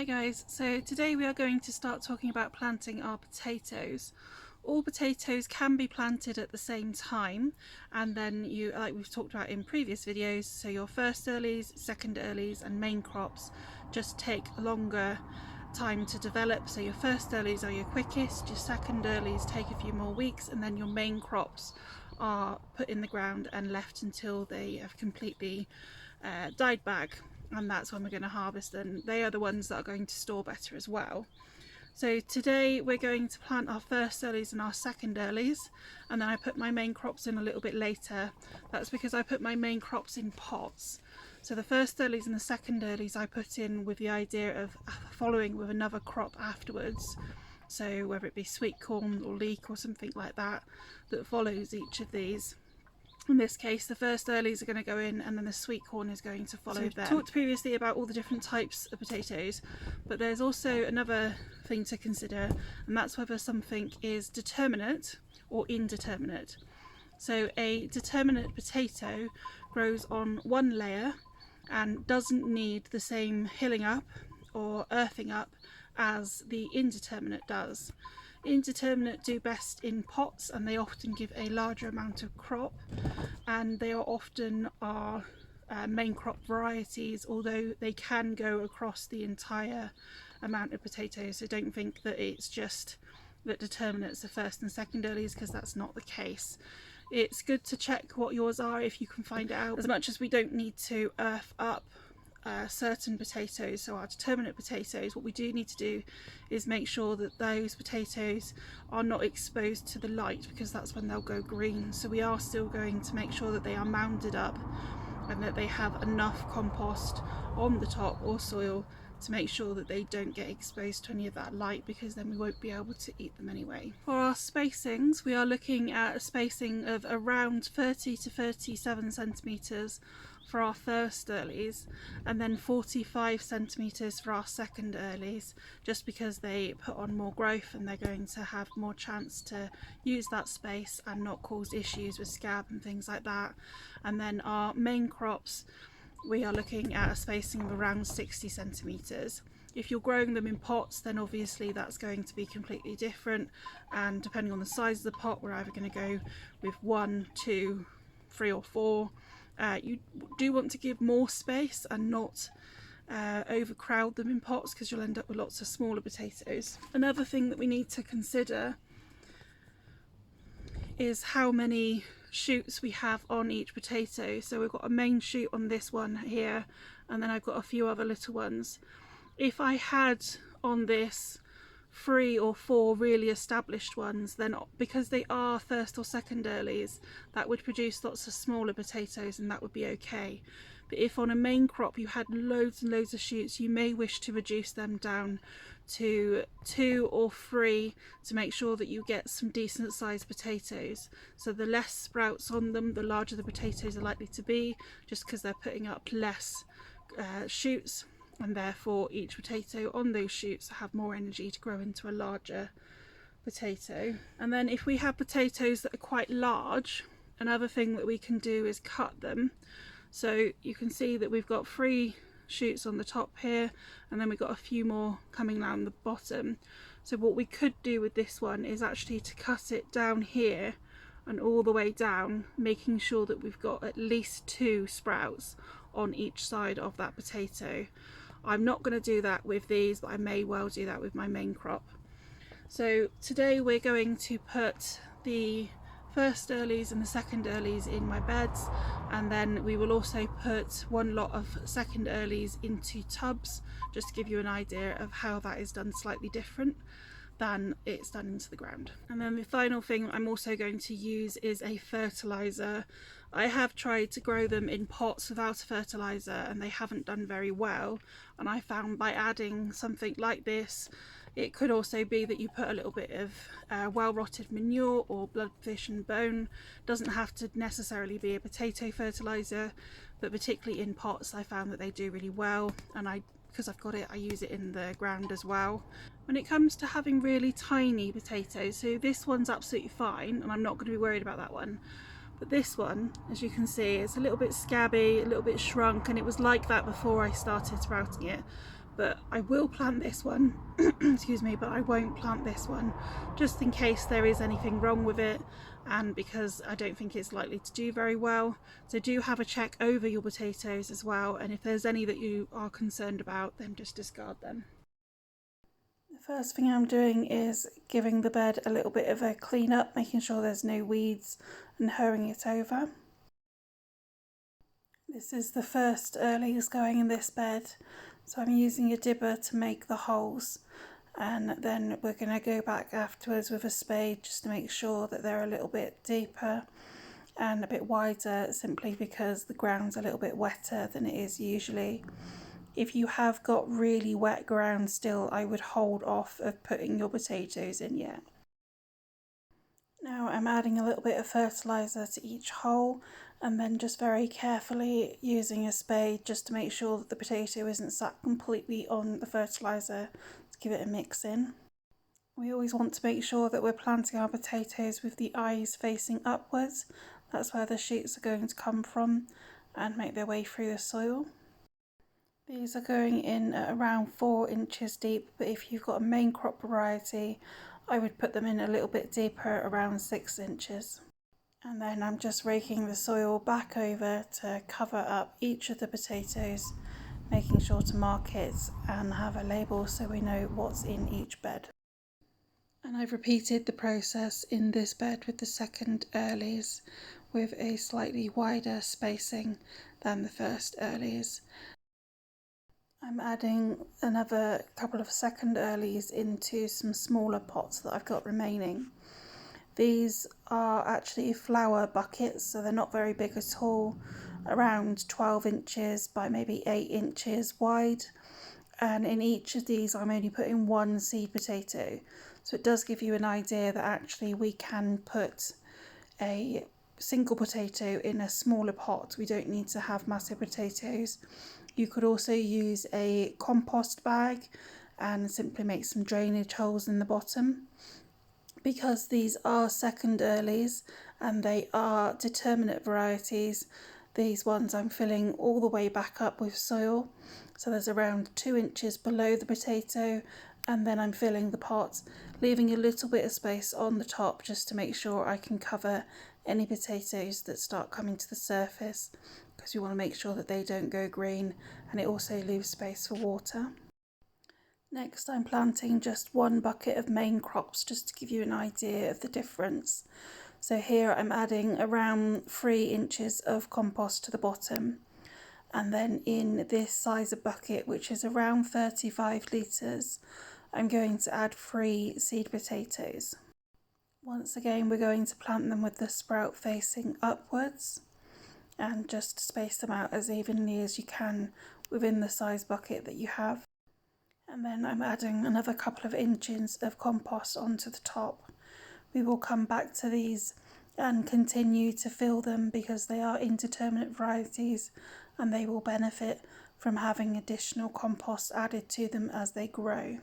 Hi guys, so today we are going to start talking about planting our potatoes. All potatoes can be planted at the same time, and then you, like we've talked about in previous videos, so your first earlies, second earlies and main crops just take a longer time to develop. So your first earlies are your quickest, your second earlies take a few more weeks, and then your main crops are put in the ground and left until they have completely died back, and that's when we're going to harvest them. They are the ones that are going to store better as well. So today we're going to plant our first earlies and our second earlies, and then I put my main crops in a little bit later. That's because I put my main crops in pots. So the first earlies and the second earlies I put in with the idea of following with another crop afterwards. So whether it be sweet corn or leek or something like that that follows each of these. In this case, the first earlies are going to go in, and then the sweet corn is going to follow them. We talked previously about all the different types of potatoes, but there's also another thing to consider, and that's whether something is determinate or indeterminate. So a determinate potato grows on one layer and doesn't need the same hilling up or earthing up as the indeterminate does. Indeterminate do best in pots, and they often give a larger amount of crop, and they are often our main crop varieties, although they can go across the entire amount of potatoes. So don't think that it's just that determinates are first and second earlies, because that's not the case. It's good to check what yours are if you can find it out, as much as we don't need to earth up certain potatoes. So our determinate potatoes, what we do need to do is make sure that those potatoes are not exposed to the light, because that's when they'll go green. So we are still going to make sure that they are mounded up and that they have enough compost on the top or soil to make sure that they don't get exposed to any of that light, because then we won't be able to eat them anyway. For our spacings, we are looking at a spacing of around 30 to 37 centimetres for our first earlies, and then 45 centimetres for our second earlies, just because they put on more growth and they're going to have more chance to use that space and not cause issues with scab and things like that. And then our main crops, we are looking at a spacing of around 60 centimetres. If you're growing them in pots, then obviously that's going to be completely different, and depending on the size of the pot, we're either going to go with 1, 2, 3 or 4. You do want to give more space and not overcrowd them in pots, because you'll end up with lots of smaller potatoes. Another thing that we need to consider is how many shoots we have on each potato. So we've got a main shoot on this one here, and then I've got a few other little ones. If I had on this 3 or 4 really established ones, then because they are first or second earlies, that would produce lots of smaller potatoes, and that would be okay. But if on a main crop you had loads and loads of shoots, you may wish to reduce them down to 2 or 3 to make sure that you get some decent sized potatoes. So the less sprouts on them, the larger the potatoes are likely to be, just because they're putting up less shoots, and therefore each potato on those shoots have more energy to grow into a larger potato. And then if we have potatoes that are quite large, another thing that we can do is cut them. So you can see that we've got 3 shoots on the top here, and then we've got a few more coming down the bottom. So what we could do with this one is actually to cut it down here and all the way down, making sure that we've got at least 2 sprouts on each side of that potato. I'm not going to do that with these, but I may well do that with my main crop. So today we're going to put the first earlies and the second earlies in my beds, and then we will also put one lot of second earlies into tubs, just to give you an idea of how that is done slightly different than it's done into the ground. And then the final thing I'm also going to use is a fertiliser. I have tried to grow them in pots without a fertiliser, and they haven't done very well, and I found by adding something like this, it could also be that you put a little bit of well-rotted manure or bloodfish and bone. Doesn't have to necessarily be a potato fertiliser, but particularly in pots I found that they do really well, and because I've got it, I use it in the ground as well. When it comes to having really tiny potatoes, so this one's absolutely fine and I'm not going to be worried about that one, but this one, as you can see, it's a little bit scabby, a little bit shrunk, and it was like that before I started sprouting it. but I will plant this one excuse me, but I won't plant this one just in case there is anything wrong with it, and because I don't think it's likely to do very well. So do have a check over your potatoes as well, and if there's any that you are concerned about, then just discard them. The first thing I'm doing is giving the bed a little bit of a clean up, making sure there's no weeds and hoeing it over. This is the first earlies going in this bed, so I'm using a dibber to make the holes, and then we're going to go back afterwards with a spade just to make sure that they're a little bit deeper and a bit wider, simply because the ground's a little bit wetter than it is usually. If you have got really wet ground still, I would hold off of putting your potatoes in yet. Now I'm adding a little bit of fertiliser to each hole, and then just very carefully using a spade just to make sure that the potato isn't sat completely on the fertiliser, to give it a mix in. We always want to make sure that we're planting our potatoes with the eyes facing upwards. That's where the shoots are going to come from and make their way through the soil. These are going in at around 4 inches deep, but if you've got a main crop variety, I would put them in a little bit deeper, around 6 inches. And then I'm just raking the soil back over to cover up each of the potatoes, making sure to mark it and have a label so we know what's in each bed. And I've repeated the process in this bed with the second earlies, with a slightly wider spacing than the first earlies. I'm adding another couple of second earlies into some smaller pots that I've got remaining. These are actually flower buckets, so they're not very big at all, around 12 inches by maybe 8 inches wide. And in each of these I'm only putting one seed potato. So it does give you an idea that actually we can put a single potato in a smaller pot. We don't need to have massive potatoes. You could also use a compost bag and simply make some drainage holes in the bottom. Because these are second earlies and they are determinate varieties, these ones I'm filling all the way back up with soil. So there's around 2 inches below the potato, and then I'm filling the pot, leaving a little bit of space on the top just to make sure I can cover any potatoes that start coming to the surface, because you want to make sure that they don't go green, and it also leaves space for water. Next I'm planting just one bucket of main crops just to give you an idea of the difference. So here I'm adding around 3 inches of compost to the bottom, and then in this size of bucket, which is around 35 litres, I'm going to add 3 seed potatoes. Once again we're going to plant them with the sprout facing upwards and just space them out as evenly as you can within the size bucket that you have. And then I'm adding another couple of inches of compost onto the top. We will come back to these and continue to fill them because they are indeterminate varieties and they will benefit from having additional compost added to them as they grow.